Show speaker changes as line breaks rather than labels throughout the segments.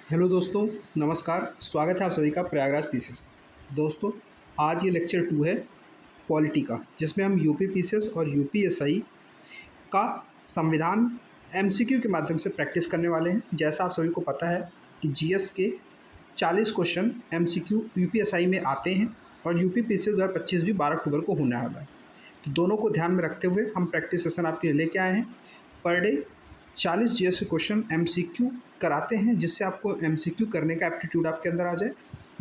Hello दोस्तों, नमस्कार। स्वागत है आप सभी का प्रयागराज पीसीएस। दोस्तों, आज ये लेक्चर 2 है पॉलिटी का, जिसमें हम यूपी पीसीएस और यूपीएसआई का संविधान एमसीक्यू के माध्यम से प्रैक्टिस करने वाले हैं। जैसा आप सभी को पता है कि जीएस के 40 क्वेश्चन एमसीक्यू यूपीएसआई में आते हैं और यूपी पीसीएस 2025 भी 12 अक्टूबर को होने वाला है। तो दोनों को ध्यान में रखते हुए हम प्रैक्टिस सेशन आपके लिए लेके आए हैं। पर डे 40 जीएस के क्वेश्चन एमसीक्यू कराते हैं, जिससे आपको एमसीक्यू करने का एप्टीट्यूड आपके अंदर आ जाए,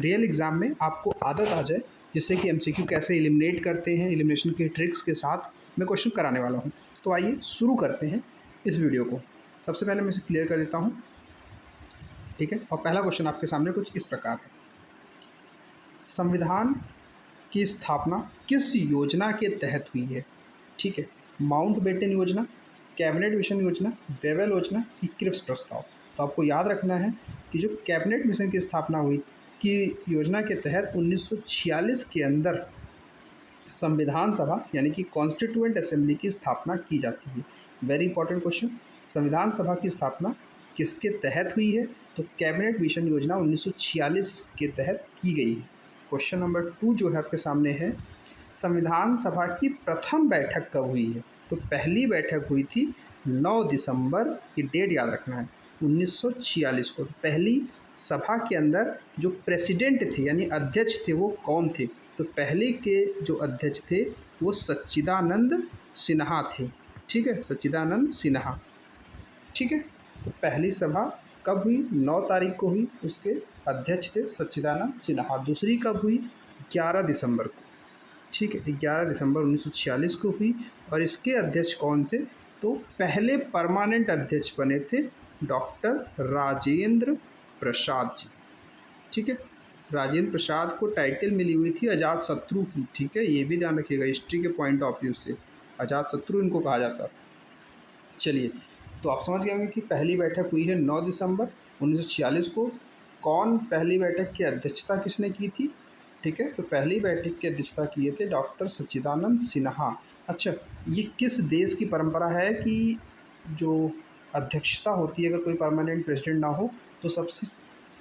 रियल एग्जाम में आपको आदत आ जाए, जिससे कि एमसीक्यू कैसे एलिमिनेट करते हैं, एलिमिनेशन के ट्रिक्स के साथ मैं क्वेश्चन कराने वाला हूं। तो आइए शुरू करते हैं इस वीडियो को। सबसे पहले मैं इसे क्लियर कर देता हूँ, ठीक है। और पहला क्वेश्चन आपके सामने कुछ इस प्रकार है। संविधान की स्थापना किस योजना के तहत हुई है? ठीक है, माउंटबेटन योजना, कैबिनेट मिशन योजना, वेवेल योजना की क्रिप्स प्रस्ताव। तो आपको याद रखना है कि जो कैबिनेट मिशन की स्थापना हुई की योजना के तहत 1946 के अंदर संविधान सभा यानी कि कॉन्स्टिट्यूएंट असेंबली की स्थापना की जाती है। वेरी इंपॉर्टेंट क्वेश्चन, संविधान सभा की स्थापना किसके तहत हुई है? तो कैबिनेट मिशन योजना 1946 के तहत की गई है। क्वेश्चन नंबर 2 जो है आपके सामने है, संविधान सभा की प्रथम बैठक कब हुई है? तो पहली बैठक हुई थी 9 दिसंबर, की डेट याद रखना है, 1946 को। पहली सभा के अंदर जो प्रेसिडेंट थे यानी अध्यक्ष थे वो कौन थे? तो पहले के जो अध्यक्ष थे वो सच्चिदानंद सिन्हा थे। ठीक है, सच्चिदानंद सिन्हा। ठीक है, तो पहली सभा कब हुई? 9 तारीख को हुई, उसके अध्यक्ष थे सच्चिदानंद सिन्हा। दूसरी कब हुई? 11 दिसंबर को। ठीक है, 11 दिसंबर 1946 को हुई। और इसके अध्यक्ष कौन थे? तो पहले परमानेंट अध्यक्ष बने थे डॉक्टर राजेंद्र प्रसाद जी। ठीक है, राजेंद्र प्रसाद को टाइटल मिली हुई थी अजात शत्रु की। ठीक है, ये भी ध्यान रखिएगा हिस्ट्री के पॉइंट ऑफ व्यू से, अजात शत्रु इनको कहा जाता है। चलिए, तो आप समझ गए होंगे कि पहली बैठक हुई है 9 दिसंबर 1946 को। कौन पहली बैठक की अध्यक्षता किसने की थी? ठीक है, तो पहली बैठक की अध्यक्षता किए थे डॉक्टर सच्चिदानंद सिन्हा। अच्छा, ये किस देश की परंपरा है कि जो अध्यक्षता होती है, अगर कोई परमानेंट प्रेसिडेंट ना हो तो सबसे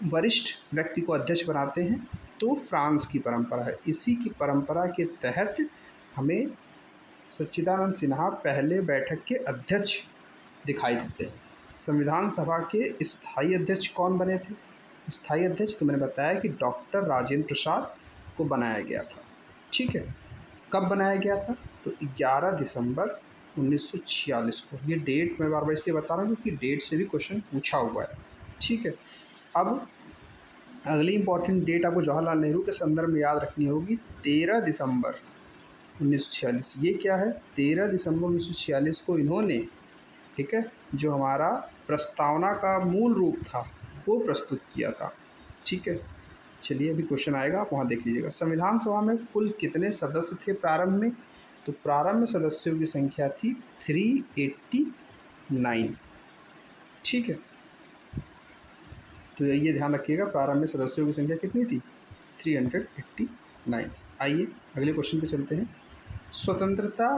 वरिष्ठ व्यक्ति को अध्यक्ष बनाते हैं? तो फ्रांस की परंपरा है। इसी की परंपरा के तहत हमें सच्चिदानंद सिन्हा पहले बैठक के अध्यक्ष दिखाई देते हैं। संविधान सभा के स्थायी अध्यक्ष कौन बने थे? स्थायी अध्यक्ष तो मैंने बताया कि डॉक्टर राजेंद्र प्रसाद को बनाया गया था। ठीक है, कब बनाया गया था? तो 11 दिसंबर 1946 को। ये डेट मैं बार बार इसलिए बता रहा हूँ क्योंकि डेट से भी क्वेश्चन पूछा हुआ है। ठीक है, अब अगली इंपॉर्टेंट डेट आपको जवाहरलाल नेहरू के संदर्भ में याद रखनी होगी, 13 दिसंबर 1946। ये क्या है? 13 दिसंबर 1946 को इन्होंने, ठीक है, जो हमारा प्रस्तावना का मूल रूप था वो प्रस्तुत किया था। ठीक है, चलिए अभी क्वेश्चन आएगा, आप वहाँ देख लीजिएगा। संविधान सभा में कुल कितने सदस्य थे प्रारंभ में? तो प्रारंभ में सदस्यों की संख्या थी 389। ठीक है, तो ये ध्यान रखिएगा, प्रारंभ में सदस्यों की संख्या कितनी थी? 389। आइए अगले क्वेश्चन पे चलते हैं। स्वतंत्रता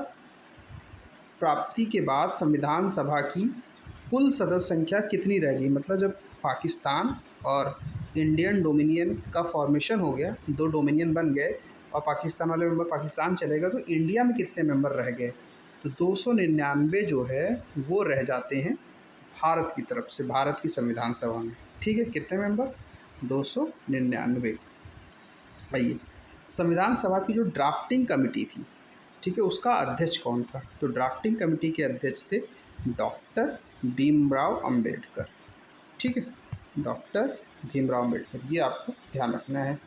प्राप्ति के बाद संविधान सभा की कुल सदस्य संख्या कितनी रह गई? मतलब जब पाकिस्तान और इंडियन डोमिनियन का फॉर्मेशन हो गया, 2 डोमिनियन बन गए और पाकिस्तान वाले मेंबर पाकिस्तान चले गए, तो इंडिया में कितने मेंबर रह गए? तो 299 जो है वो रह जाते हैं भारत की तरफ से, भारत की संविधान सभा में। ठीक है, कितने मेंबर? 299। आइए, संविधान सभा की जो ड्राफ्टिंग कमेटी थी, ठीक है, उसका अध्यक्ष कौन था? तो ड्राफ्टिंग कमेटी के अध्यक्ष थे डॉक्टर भीमराव अंबेडकर। ठीक है, डॉक्टर भीमराव अंबेडकर, ये आपको ध्यान रखना है।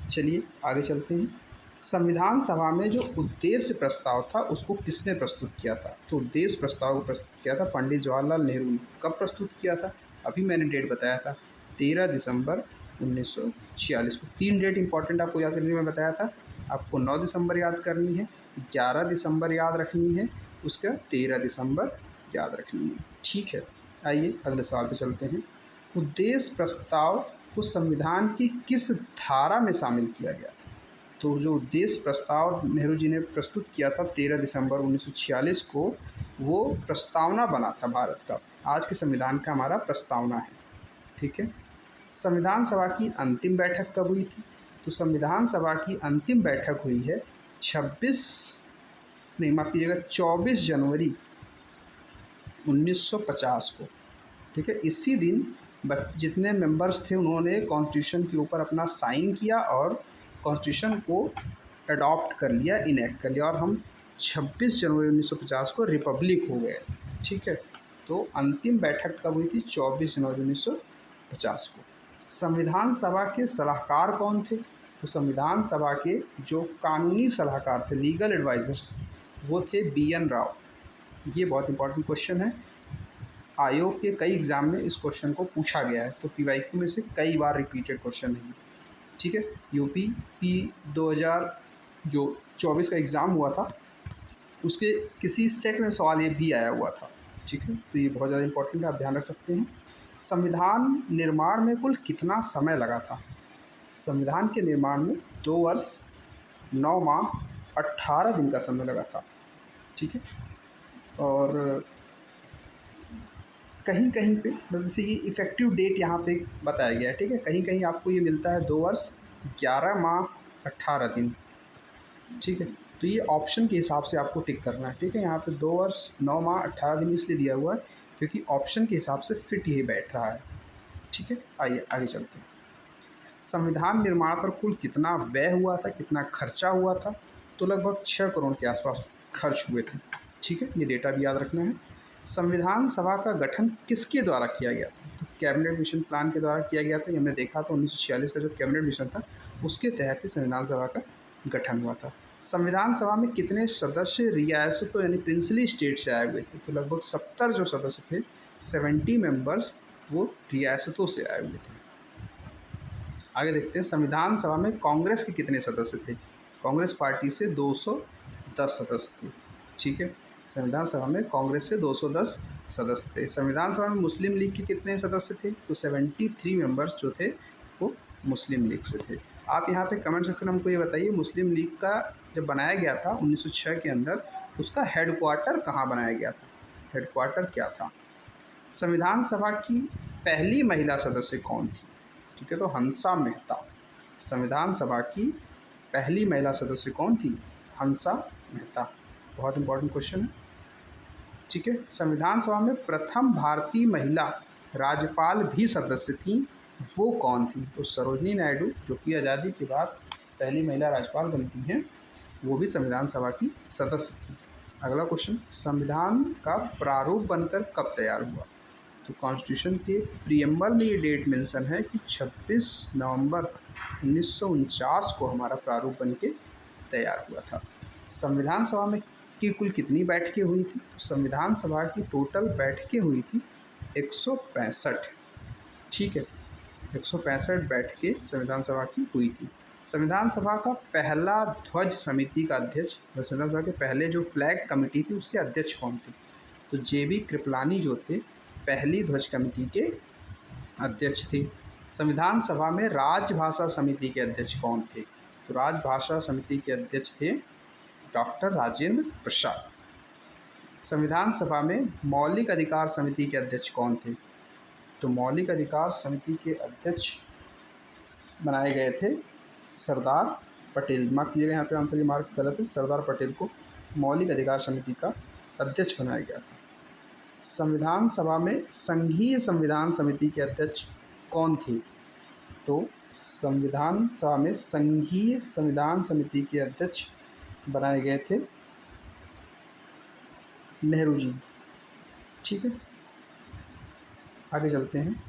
चलिए आगे चलते हैं। संविधान सभा में जो उद्देश्य प्रस्ताव था उसको किसने प्रस्तुत किया था? तो उद्देश्य प्रस्ताव को प्रस्तुत किया था पंडित जवाहरलाल नेहरू ने। कब प्रस्तुत किया था? अभी मैंने डेट बताया था, 13 दिसंबर 1946 को। 3 डेट इंपॉर्टेंट आपको याद करने में बताया था। आपको 9 दिसंबर याद करनी है, 11 दिसंबर याद रखनी है, उसका 13 दिसंबर याद रखनी है। ठीक है, आइए अगले सवाल पे चलते हैं। उद्देश्य प्रस्ताव को संविधान की किस धारा में शामिल किया गया था? तो जो उद्देश्य प्रस्ताव नेहरू जी ने प्रस्तुत किया था 13 दिसंबर 1946 को, वो प्रस्तावना बना था भारत का। आज के संविधान का हमारा प्रस्तावना है। ठीक है, संविधान सभा की अंतिम बैठक कब हुई थी? तो संविधान सभा की अंतिम बैठक हुई है 24 जनवरी 1950 को। ठीक है, इसी दिन जितने मेंबर्स थे उन्होंने कॉन्स्टिट्यूशन के ऊपर अपना साइन किया और कॉन्स्टिट्यूशन को अडॉप्ट कर लिया, इनेक्ट कर लिया, और हम 26 जनवरी 1950 को रिपब्लिक हो गए। ठीक है, तो अंतिम बैठक कब हुई थी? 24 जनवरी 1950 को। संविधान सभा के सलाहकार कौन थे? तो संविधान सभा के जो कानूनी सलाहकार थे, लीगल एडवाइजर्स, वो थे BN राव। ये बहुत इंपॉर्टेंट क्वेश्चन है, आयोग के कई एग्ज़ाम में इस क्वेश्चन को पूछा गया है, तो PYQ में से कई बार रिपीटेड क्वेश्चन है। ठीक है, UP 2024 का एग्ज़ाम हुआ था, उसके किसी सेट में सवाल ये भी आया हुआ था। ठीक है, तो ये बहुत ज़्यादा इंपॉर्टेंट है, आप ध्यान रख सकते हैं। संविधान निर्माण में कुल कितना समय लगा था? संविधान के निर्माण में 2 वर्ष 9 माह 18 दिन का समय लगा था। ठीक है, और कहीं कहीं पे मतलब जैसे ये इफ़ेक्टिव डेट यहाँ पे बताया गया है। ठीक है, कहीं कहीं आपको ये मिलता है 2 वर्ष 11 माह 18 दिन। ठीक है, तो ये ऑप्शन के हिसाब से आपको टिक करना है। ठीक है, यहाँ पे 2 वर्ष 9 माह 18 दिन इसलिए दिया हुआ है क्योंकि ऑप्शन के हिसाब से फिट यही बैठ रहा है। ठीक है, आइए आगे चलते हैं। संविधान निर्माण पर कुल कितना व्यय हुआ था, कितना खर्चा हुआ था? तो लगभग 6 करोड़ के आसपास खर्च हुए थे। ठीक है, ये डेटा भी याद रखना है। संविधान सभा का गठन किसके द्वारा किया गया था? तो कैबिनेट मिशन प्लान के द्वारा किया गया था। ये हमने देखा था 1946 का जो कैबिनेट मिशन था उसके तहत ही संविधान सभा का गठन हुआ था। संविधान सभा में कितने सदस्य रियासतों यानी प्रिंसली स्टेट से आए हुए थे? तो लगभग 70 जो सदस्य थे, 70 मेंबर्स वो रियासतों से आए हुए थे। आगे देखते हैं, संविधान सभा में कांग्रेस के कितने सदस्य थे? कांग्रेस पार्टी से 210 सदस्य थे। ठीक है, संविधान सभा में कांग्रेस से 210 सदस्य थे। संविधान सभा में मुस्लिम लीग के कितने सदस्य थे? तो 73 मेंबर्स जो थे वो मुस्लिम लीग से थे। आप यहाँ पे कमेंट सेक्शन में हमको ये बताइए, मुस्लिम लीग का जब बनाया गया था 1906 के अंदर, उसका हेडक्वार्टर कहाँ बनाया गया था? हेडक्वार्टर क्या था? संविधान सभा की पहली महिला सदस्य कौन थी? ठीक है, तो हंसा मेहता। संविधान सभा की पहली महिला सदस्य कौन थी? हंसा मेहता। बहुत इंपॉर्टेंट क्वेश्चन है। ठीक है, संविधान सभा में प्रथम भारतीय महिला राज्यपाल भी सदस्य थी, वो कौन थी? तो सरोजनी नायडू, जो कि आज़ादी के बाद पहली महिला राज्यपाल बनती हैं, वो भी संविधान सभा की सदस्य थी। अगला क्वेश्चन, संविधान का प्रारूप बनकर कब तैयार हुआ? तो कॉन्स्टिट्यूशन के प्रीएम्बल में ये डेट मेंशन है कि 26 नवंबर 1949 को हमारा प्रारूप बन के तैयार हुआ था। संविधान सभा में की कुल कितनी बैठकें हुई थी? संविधान सभा की टोटल बैठकें हुई थी 165। ठीक है, 165 बैठकें संविधान सभा की हुई थी। संविधान सभा का पहला ध्वज समिति का अध्यक्ष, संविधान सभा के पहले जो फ्लैग कमेटी थी उसके अध्यक्ष कौन थे? तो JB कृपलानी जो थे पहली ध्वज कमेटी के अध्यक्ष थे। संविधान सभा में राजभाषा समिति के अध्यक्ष कौन थे? तो राजभाषा समिति के अध्यक्ष थे डॉक्टर राजेंद्र प्रसाद। संविधान सभा में मौलिक अधिकार समिति के अध्यक्ष कौन थे? तो मौलिक अधिकार समिति के अध्यक्ष बनाए गए थे सरदार पटेल। मार्क कीजिएगा, यहाँ पे आंसर ये मार्क गलत है, सरदार पटेल को मौलिक अधिकार समिति का अध्यक्ष बनाया गया था। संविधान सभा में संघीय संविधान समिति के अध्यक्ष कौन थे? तो संविधान सभा में संघीय संविधान समिति के अध्यक्ष बनाए गए थे नेहरू जी। ठीक है, आगे चलते हैं।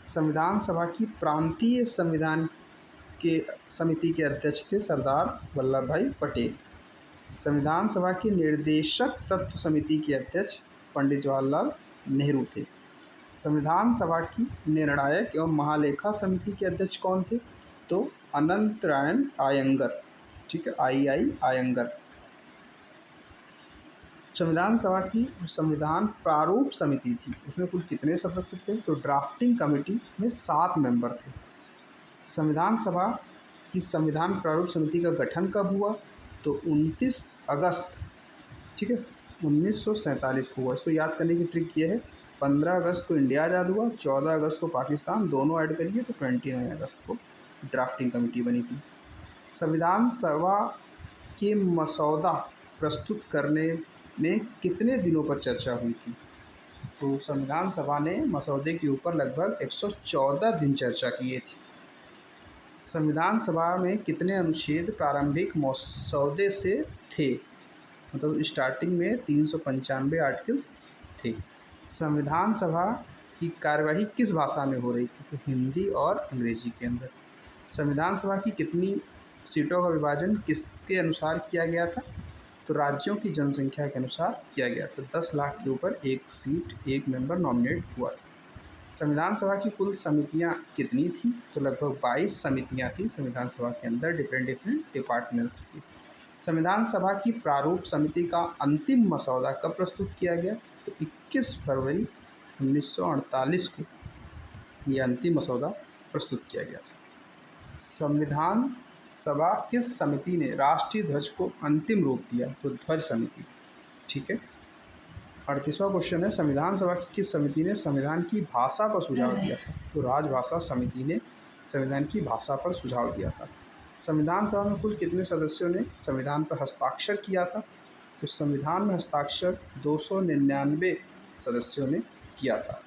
संविधान सभा की प्रांतीय संविधान के समिति के अध्यक्ष थे सरदार वल्लभ भाई पटेल। संविधान सभा की निर्देशक तत्व समिति के अध्यक्ष पंडित जवाहरलाल नेहरू थे। संविधान सभा की निर्णायक एवं महालेखा समिति के अध्यक्ष कौन थे? तो अनंतरायण आयंगर। ठीक है, II आयंगर। संविधान सभा की संविधान प्रारूप समिति थी, उसमें कुल कितने सदस्य थे? तो ड्राफ्टिंग कमेटी में 7 मेंबर थे। संविधान सभा की संविधान प्रारूप समिति का गठन कब हुआ? तो 29 अगस्त, ठीक है, 1947 को हुआ। इसको याद करने की ट्रिक ये है 15 अगस्त को इंडिया आज़ाद हुआ, 14 अगस्त को पाकिस्तान, दोनों ऐड करिए तो 29 अगस्त को ड्राफ्टिंग कमेटी बनी थी। संविधान सभा के मसौदा प्रस्तुत करने में कितने दिनों पर चर्चा हुई थी? तो संविधान सभा ने मसौदे के ऊपर लगभग 114 दिन चर्चा किए थे। संविधान सभा में कितने अनुच्छेद प्रारंभिक मसौदे से थे? मतलब स्टार्टिंग में 395 आर्टिकल्स थे। संविधान सभा की कार्यवाही किस भाषा में हो रही थी? तो हिंदी और अंग्रेजी के अंदर। संविधान सभा की कितनी सीटों का विभाजन किसके अनुसार किया गया था? तो राज्यों की जनसंख्या के अनुसार किया गया था। 10 लाख के ऊपर एक सीट, एक मेंबर नॉमिनेट हुआ था। संविधान सभा की कुल समितियां कितनी थी? तो लगभग 22 समितियां थी संविधान सभा के अंदर, डिफरेंट डिपार्टमेंट्स की। संविधान सभा की प्रारूप समिति का अंतिम मसौदा कब प्रस्तुत किया गया? तो 21 फरवरी 1948 को यह अंतिम मसौदा प्रस्तुत किया गया था। संविधान सभा किस समिति ने राष्ट्रीय ध्वज को अंतिम रूप दिया? तो ध्वज समिति। ठीक है। 38वां क्वेश्चन है, संविधान सभा की किस समिति ने संविधान की भाषा पर सुझाव दिया था? तो राजभाषा समिति ने संविधान की भाषा पर सुझाव दिया था। संविधान सभा में कुल कितने सदस्यों ने संविधान पर हस्ताक्षर किया था? तो संविधान में हस्ताक्षर 299 सदस्यों ने किया था।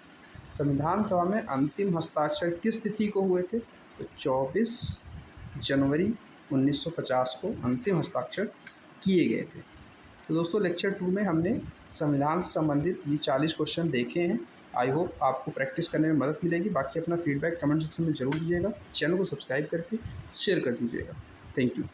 संविधान सभा में अंतिम हस्ताक्षर किस तिथि को हुए थे? तो 24 जनवरी 1950 को अंतिम हस्ताक्षर किए गए थे। तो दोस्तों लेक्चर 2 में हमने संविधान से संबंधित ये 40 क्वेश्चन देखे हैं। आई होप आपको प्रैक्टिस करने में मदद मिलेगी। बाकी अपना फीडबैक कमेंट सेक्शन में ज़रूर दीजिएगा। चैनल को सब्सक्राइब करके शेयर कर दीजिएगा। Thank you.